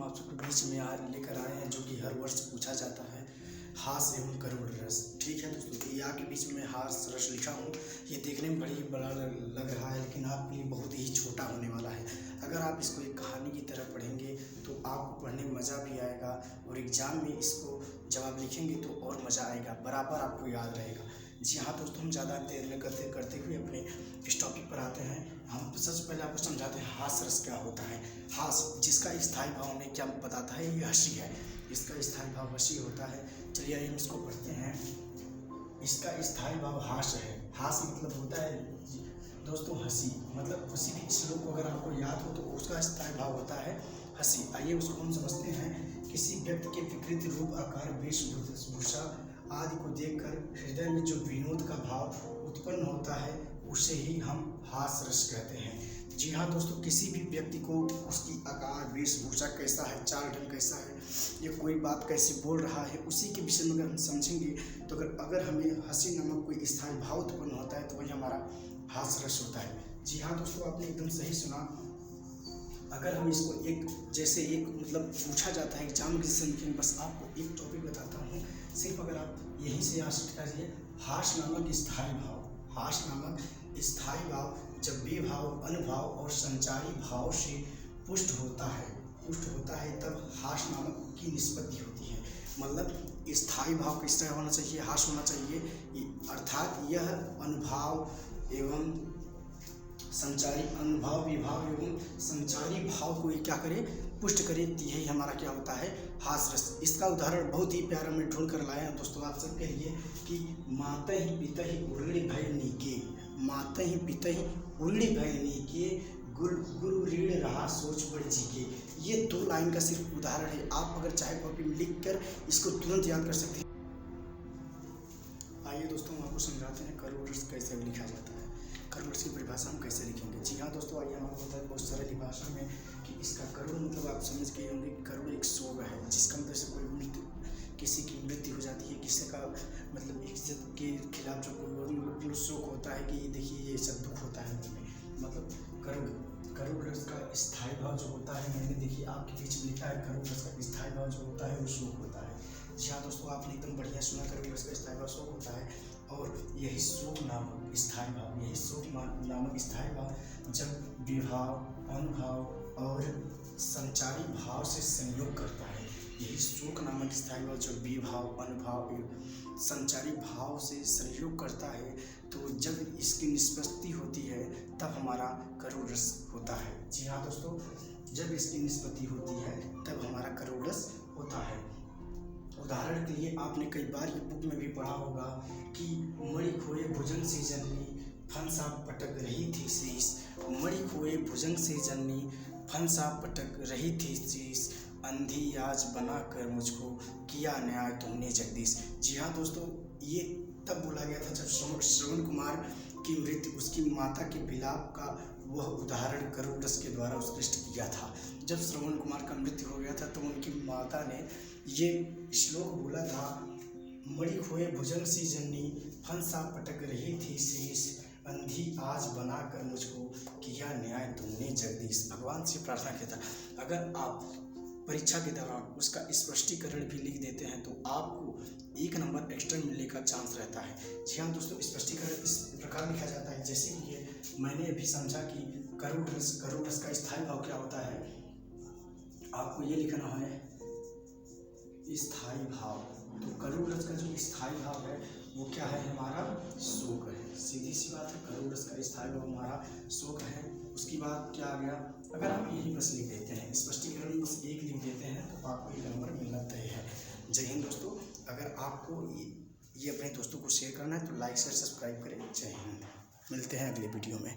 आप सबके बीच में आज लेकर आए हैं जो कि हर वर्ष पूछा जाता है, हास एवं करुण रस। ठीक है दोस्तों, तो ये आपके बीच में हास रस लिखा हूँ। ये देखने में बड़ी बड़ा लग रहा है, लेकिन आपके लिए बहुत ही छोटा होने वाला है। अगर आप इसको एक कहानी की तरह पढ़ेंगे तो आपको पढ़ने में मज़ा भी आएगा, और एग्ज़ाम में इसको जब आप लिखेंगे तो और मज़ा आएगा, बराबर आपको याद रहेगा। जी हाँ दोस्तों, हम ज़्यादा देर न करते हुए अपने इस टॉपिक पर आते हैं। हम सबसे पहले आपको समझाते हैं हास रस क्या होता है। हास, जिसका स्थायी भाव में क्या बताता है, ये हंसी है। इसका स्थायी भाव हंसी होता है। चलिए हम इसको पढ़ते हैं। इसका स्थायी भाव हास है। हास मतलब होता है दोस्तों हंसी, मतलब किसी भी श्लोक को अगर आपको याद हो तो उसका स्थायी भाव होता है हंसी। आइए उसको हम समझते हैं। किसी व्यक्ति के विकृत रूप, आकार, वेशभूषा आदि को देखकर हृदय में जो विनोद का भाव उत्पन्न होता है उसे ही हम हास रस कहते हैं। जी हाँ दोस्तों, किसी भी व्यक्ति को उसकी आकार, वेशभूषा कैसा है, चाल ढंग कैसा है, ये कोई बात कैसे बोल रहा है, उसी के विषय में अगर हम समझेंगे तो अगर हमें हंसी नामक कोई स्थायी भाव उत्पन्न होता है तो वही हमारा हास रस होता है। जी हाँ दोस्तों, आपने एकदम सही सुना। अगर हम इसको एक मतलब पूछा जाता है एग्जाम के समय, बस आपको एक टॉपिक बताता हूँ, सिर्फ अगर आप यहीं से यहाँ से करिए, हास नामक स्थायी भाव। हास नामक स्थायी भाव जब विभाव, अनुभाव और संचारी भाव से पुष्ट होता है तब हास नामक की निष्पत्ति होती है। मतलब स्थायी भाव किस तरह होना चाहिए, हास होना चाहिए, अर्थात यह अनुभाव एवं संचारी, अनुभाव, विभाव एवं संचारी भाव को क्या करे, पुष्ट करे, यही हमारा क्या होता है, हास रस। इसका उदाहरण बहुत ही प्यारा मैं ढूंढ कर लाया हूँ दोस्तों आप सबके लिए कि माता ही पिता ही उर्णी भय नीके, माता ही पिता ही उर्णी भय नीके, गुरु ऋण रहा सोच बड़ जी के। ये दो लाइन का सिर्फ उदाहरण है। आप अगर चाहे कॉपी में लिख कर इसको तुरंत याद कर सकते हैं। आइए दोस्तों, हम आपको समझाते हैं करुण रस कैसे लिखा जाता है, करुण रस की परिभाषा हम कैसे लिखेंगे। जी हाँ दोस्तों, आइए हम आपको बताएं बहुत सरल भाषा में कि इसका करुण मतलब आप समझ गए होंगे। करुण एक शोक है, जिसका मतलब से कोई मृत्यु, किसी की मृत्यु हो जाती है, किसी का मतलब इज्जत के खिलाफ जो कोई शोक होता है कि देखिए ये सब दुख होता है मन में, मतलब करुण रस का स्थायी भाव जो होता है, मैंने देखिए आपके बीच में लिखा है, करुण रस का स्थायी भाव जो होता है वो शोक होता है। जी हाँ दोस्तों, आपने एकदम बढ़िया सुना, करुण रस का स्थायी भाव शोक होता है। और यही शोक नामक स्थायी भाव, यही शोक नामक स्थायी भाव जब विभाव, अनुभाव और संचारी भाव से संयोग करता है, यही शोक नामक स्थायी भाव जो विभाव, अनुभाव एवं संचारी भाव से संयोग करता है, तो जब इसकी निष्पत्ति होती है तब हमारा करुण रस होता है। जी हाँ दोस्तों, जब इसकी निष्पत्ति होती है तब हमारा करुण रस होता है। उदाहरण के लिए आपने कई बार ये बुक में भी पढ़ा होगा कि मणि खोए भुजंग से जननी, फंसा पटक रही थी शीश, मणि खोए भुजंग से जननी, फंसा पटक रही थी शीश, अंधी आज बना कर मुझको किया न्याय तुमने जगदीश। जी हाँ दोस्तों, ये तब बोला गया था जब श्रवण कुमार की मृत्यु, उसकी माता के विलाप का वह उदाहरण करुण रस के द्वारा उत्कृष्ट किया था। जब श्रवण कुमार का मृत्यु हो गया था तो उनकी माता ने ये श्लोक बोला था, मणि खोए भुजंग सी जननी, फंसा पटक रही थी शीश, अंधी आज बना कर मुझको किया न्याय तुमने जगदीश। भगवान से प्रार्थना किया था। अगर आप परीक्षा के दौरान उसका स्पष्टीकरण भी लिख देते हैं तो आपको 1 नंबर एक्स्ट्रा मिलने का चांस रहता है। जी हाँ दोस्तों, स्पष्टीकरण इस प्रकार लिखा जाता है जैसे कि ये मैंने अभी समझा कि करुण रस का स्थायी भाव क्या होता है। आपको ये लिखना है स्थायी भाव। तो करुण रस का जो स्थायी भाव है वो क्या है, हमारा शोक है। सीधी सी बात है, करुण रस का स्थायी भाव हमारा शोक है। उसके बाद क्या आ गया, अगर आप यही बस लिख देते हैं, स्पष्टीकरण बस 1 लिख देते हैं तो आपको 1 नंबर मिलना तय है। जय हिंद दोस्तों, अगर आपको ये अपने दोस्तों को शेयर करना है तो लाइक शेयर सब्सक्राइब करें। जय हिंद, मिलते हैं अगले वीडियो में।